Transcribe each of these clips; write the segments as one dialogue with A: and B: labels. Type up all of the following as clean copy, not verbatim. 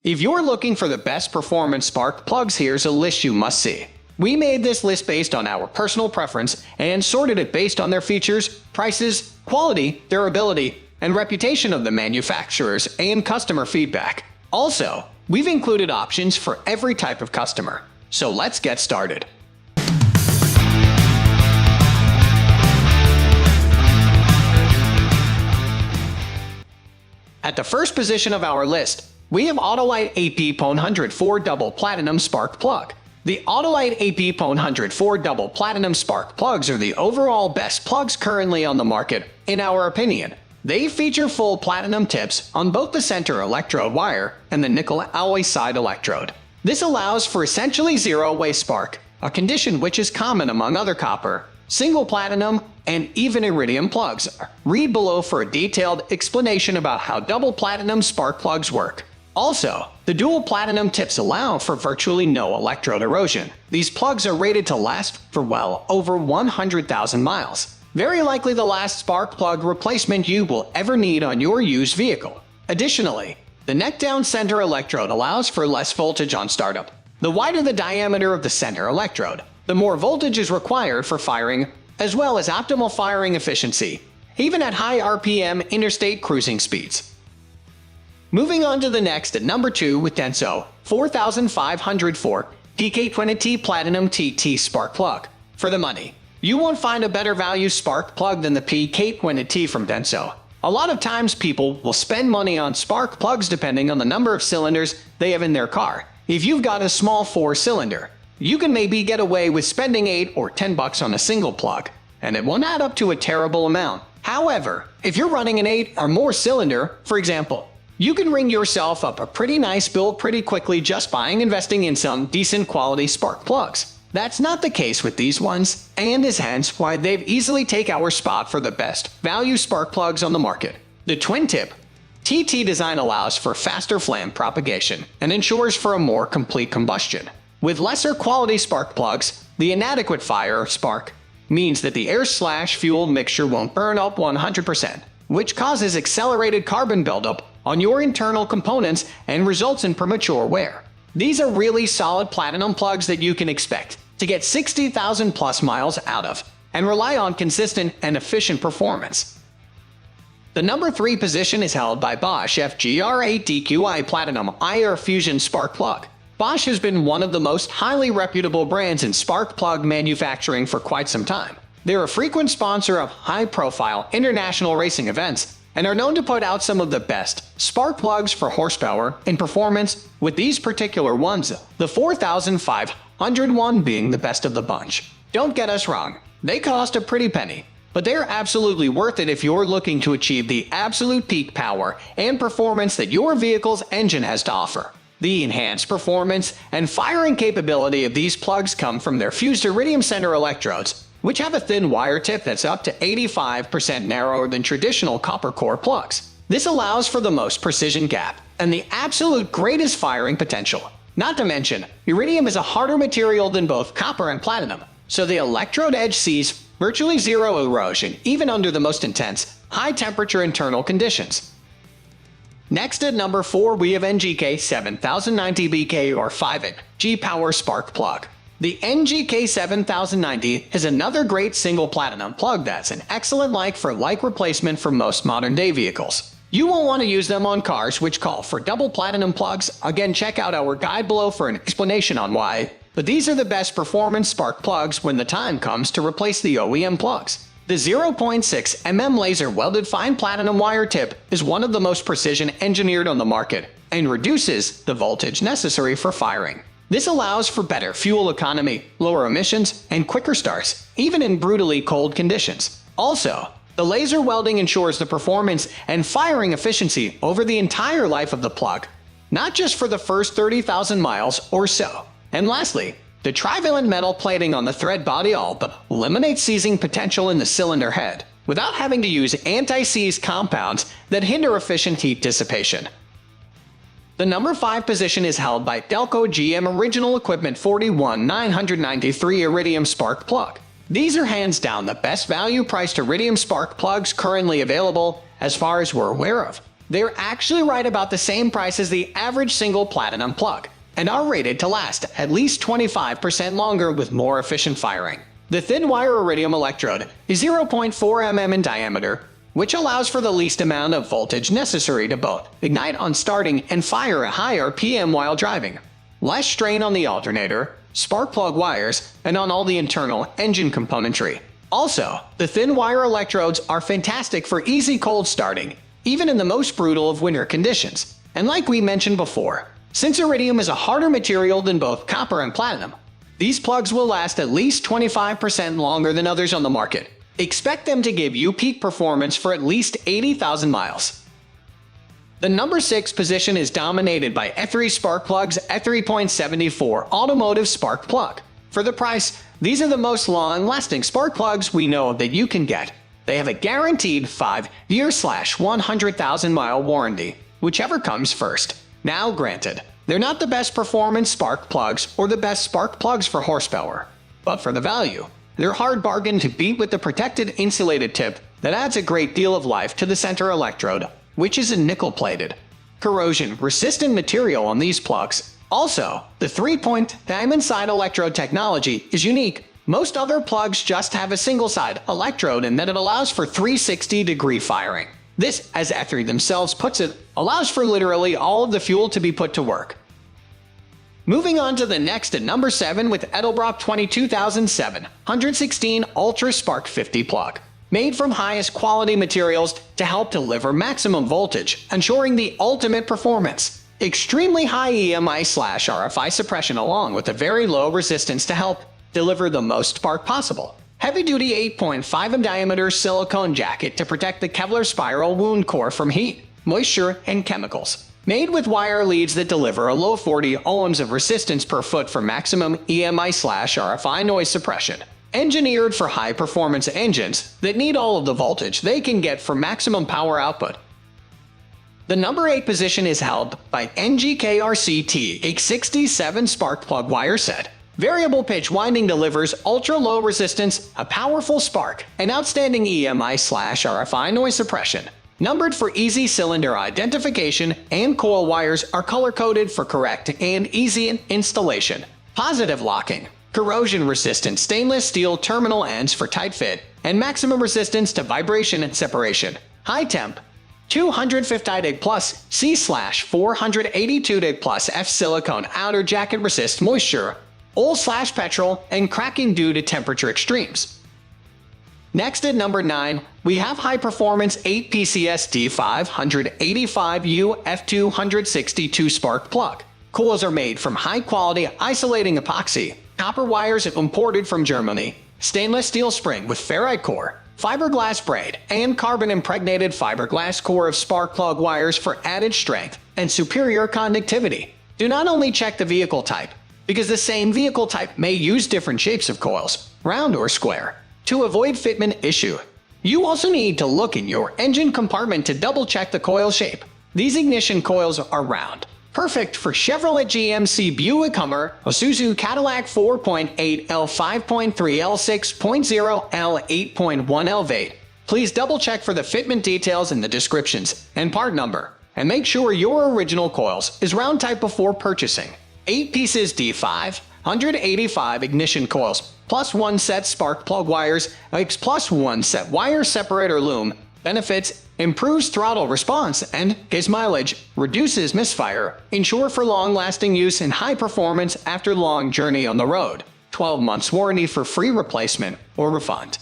A: If you're looking for the best performance spark plugs, here's a list you must see. We made this list based on our personal preference and sorted it based on their features, prices, quality, durability, and reputation of the manufacturers and customer feedback. Also, we've included options for every type of customer. So let's get started. At the first position of our list, we have Autolite AP104 Double Platinum Spark Plug. The Autolite AP104 Double Platinum Spark Plugs are the overall best plugs currently on the market, in our opinion. They feature full platinum tips on both the center electrode wire and the nickel alloy side electrode. This allows for essentially zero-waste spark, a condition which is common among other copper, single platinum, and even iridium plugs. Read below for a detailed explanation about how double platinum spark plugs work. Also, the dual platinum tips allow for virtually no electrode erosion. These plugs are rated to last for well over 100,000 miles. Very likely the last spark plug replacement you will ever need on your used vehicle. Additionally, the neck-down center electrode allows for less voltage on startup. The wider the diameter of the center electrode, the more voltage is required for firing, as well as optimal firing efficiency, even at high RPM interstate cruising speeds. Moving on to the next at number 2 with Denso 4504 PK20T Platinum TT Spark Plug. For the money, you won't find a better value spark plug than the PK20T from Denso. A lot of times people will spend money on spark plugs depending on the number of cylinders they have in their car. If you've got a small 4-cylinder, you can maybe get away with spending $8 or $10 on a single plug, and it won't add up to a terrible amount. However, if you're running an 8 or more cylinder, for example, you can ring yourself up a pretty nice bill pretty quickly just by investing in some decent quality spark plugs. That's not the case with these ones, and is hence why they've easily take our spot for the best value spark plugs on the market. The twin-tip TT design allows for faster flame propagation and ensures for a more complete combustion. With lesser quality spark plugs, the inadequate fire spark means that the air/fuel mixture won't burn up 100%, which causes accelerated carbon buildup on your internal components and results in premature wear. These are really solid platinum plugs that you can expect to get 60,000 plus miles out of and rely on consistent and efficient performance. The number 3 position is held by Bosch FGR8DQi Platinum Air Fusion Spark Plug. Bosch has been one of the most highly reputable brands in spark plug manufacturing for quite some time. They're a frequent sponsor of high-profile international racing events and are known to put out some of the best spark plugs for horsepower and performance, with these particular ones, the 4501 being the best of the bunch. Don't get us wrong, they cost a pretty penny, but they're absolutely worth it if you're looking to achieve the absolute peak power and performance that your vehicle's engine has to offer. The enhanced performance and firing capability of these plugs come from their fused iridium center electrodes, which have a thin wire tip that's up to 85% narrower than traditional copper core plugs. This allows for the most precision gap and the absolute greatest firing potential. Not to mention, iridium is a harder material than both copper and platinum, so the electrode edge sees virtually zero erosion even under the most intense, high-temperature internal conditions. Next at number 4 we have NGK 7090BK or 5-in G-Power Spark Plug. The NGK 7090 is another great single platinum plug that's an excellent like-for-like replacement for most modern-day vehicles. You won't want to use them on cars which call for double platinum plugs. Again, check out our guide below for an explanation on why. But these are the best performance spark plugs when the time comes to replace the OEM plugs. The 0.6 mm laser welded fine platinum wire tip is one of the most precision engineered on the market and reduces the voltage necessary for firing. This allows for better fuel economy, lower emissions, and quicker starts, even in brutally cold conditions. Also, the laser welding ensures the performance and firing efficiency over the entire life of the plug, not just for the first 30,000 miles or so. And lastly, the trivalent metal plating on the thread body all but eliminates seizing potential in the cylinder head, without having to use anti-seize compounds that hinder efficient heat dissipation. The number 5 position is held by Delco GM Original Equipment 41993 Iridium Spark Plug. These are hands down the best value-priced iridium spark plugs currently available as far as we're aware of. They're actually right about the same price as the average single platinum plug, and are rated to last at least 25% longer with more efficient firing. The thin wire iridium electrode is 0.4 mm in diameter, which allows for the least amount of voltage necessary to both ignite on starting and fire a high RPM while driving. Less strain on the alternator, spark plug wires, and on all the internal engine componentry. Also, the thin wire electrodes are fantastic for easy cold starting, even in the most brutal of winter conditions. And like we mentioned before, since iridium is a harder material than both copper and platinum, these plugs will last at least 25% longer than others on the market. Expect them to give you peak performance for at least 80,000 miles. The number 6 position is dominated by E3 spark plugs E3.74 Automotive spark plug. For the price, these are the most long-lasting spark plugs we know that you can get. They have a guaranteed 5-year/100,000-mile warranty, whichever comes first. Now granted, they're not the best performance spark plugs or the best spark plugs for horsepower, but for the value, they're a hard bargain to beat with the protected insulated tip that adds a great deal of life to the center electrode, which is a nickel-plated, corrosion-resistant material on these plugs. Also, the 3-point diamond-side electrode technology is unique. Most other plugs just have a single-side electrode and that it allows for 360-degree firing. This, as E3 themselves puts it, allows for literally all of the fuel to be put to work. Moving on to the next at number 7 with Edelbrock 22716 Ultra Spark 50 plug. Made from highest quality materials to help deliver maximum voltage, ensuring the ultimate performance. Extremely high EMI/RFI suppression along with a very low resistance to help deliver the most spark possible. Heavy-duty 8.5 in diameter silicone jacket to protect the Kevlar spiral wound core from heat, moisture, and chemicals. Made with wire leads that deliver a low 40 ohms of resistance per foot for maximum EMI/RFI noise suppression. Engineered for high-performance engines that need all of the voltage they can get for maximum power output. The number 8 position is held by NGKRCT X67 spark plug wire set. Variable pitch winding delivers ultra-low resistance, a powerful spark, and outstanding EMI/RFI noise suppression. Numbered for easy cylinder identification, and coil wires are color-coded for correct and easy installation. Positive locking, corrosion-resistant stainless steel terminal ends for tight fit, and maximum resistance to vibration and separation. High temp, 250 dig plus C/482 dig plus F silicone outer jacket resist moisture, oil/petrol, and cracking due to temperature extremes. Next at number 9, we have high-performance 8PCS D585U F262 spark plug. Coils are made from high-quality isolating epoxy, copper wires imported from Germany, stainless steel spring with ferrite core, fiberglass braid, and carbon-impregnated fiberglass core of spark plug wires for added strength and superior conductivity. Do not only check the vehicle type, because the same vehicle type may use different shapes of coils, round or square, to avoid fitment issue. You also need to look in your engine compartment to double-check the coil shape. These ignition coils are round, perfect for Chevrolet GMC Buick Hummer, Isuzu Cadillac 4.8 L 5.3 L 6.0 L 8.1 L V8. Please double-check for the fitment details in the descriptions and part number, and make sure your original coils is round type before purchasing. 8 pieces D585 ignition coils, plus 1 set spark plug wires, plus 1 set wire separator loom. Benefits: improves throttle response and case mileage, reduces misfire, ensure for long-lasting use and high performance after long journey on the road. 12 months warranty for free replacement or refund.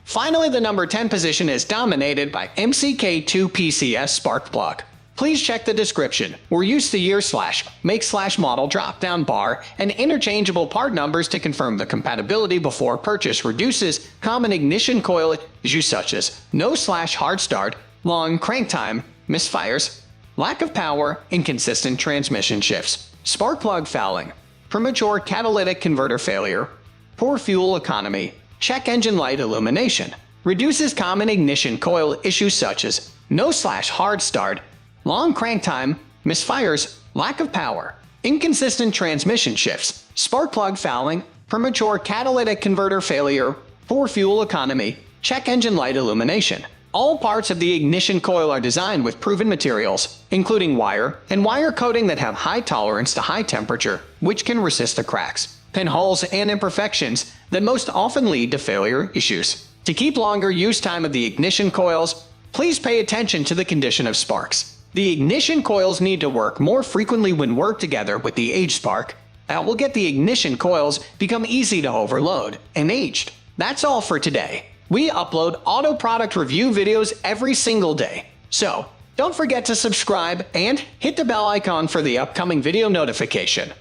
A: Finally, the number 10 position is dominated by MCK2PCS spark plug. Please check the description or use the year/make/model drop-down bar and interchangeable part numbers to confirm the compatibility before purchase. Reduces common ignition coil issues such as no/hard start, long crank time, misfires, lack of power, inconsistent transmission shifts, spark plug fouling, premature catalytic converter failure, poor fuel economy, check engine light illumination. Reduces common ignition coil issues such as no/hard start, long crank time, misfires, lack of power, inconsistent transmission shifts, spark plug fouling, premature catalytic converter failure, poor fuel economy, check engine light illumination. All parts of the ignition coil are designed with proven materials, including wire and wire coating that have high tolerance to high temperature, which can resist the cracks, pinholes, and imperfections that most often lead to failure issues. To keep longer use time of the ignition coils, please pay attention to the condition of sparks. The ignition coils need to work more frequently when worked together with the age spark. That will get the ignition coils become easy to overload and aged. That's all for today. We upload auto product review videos every single day. So, don't forget to subscribe and hit the bell icon for the upcoming video notification.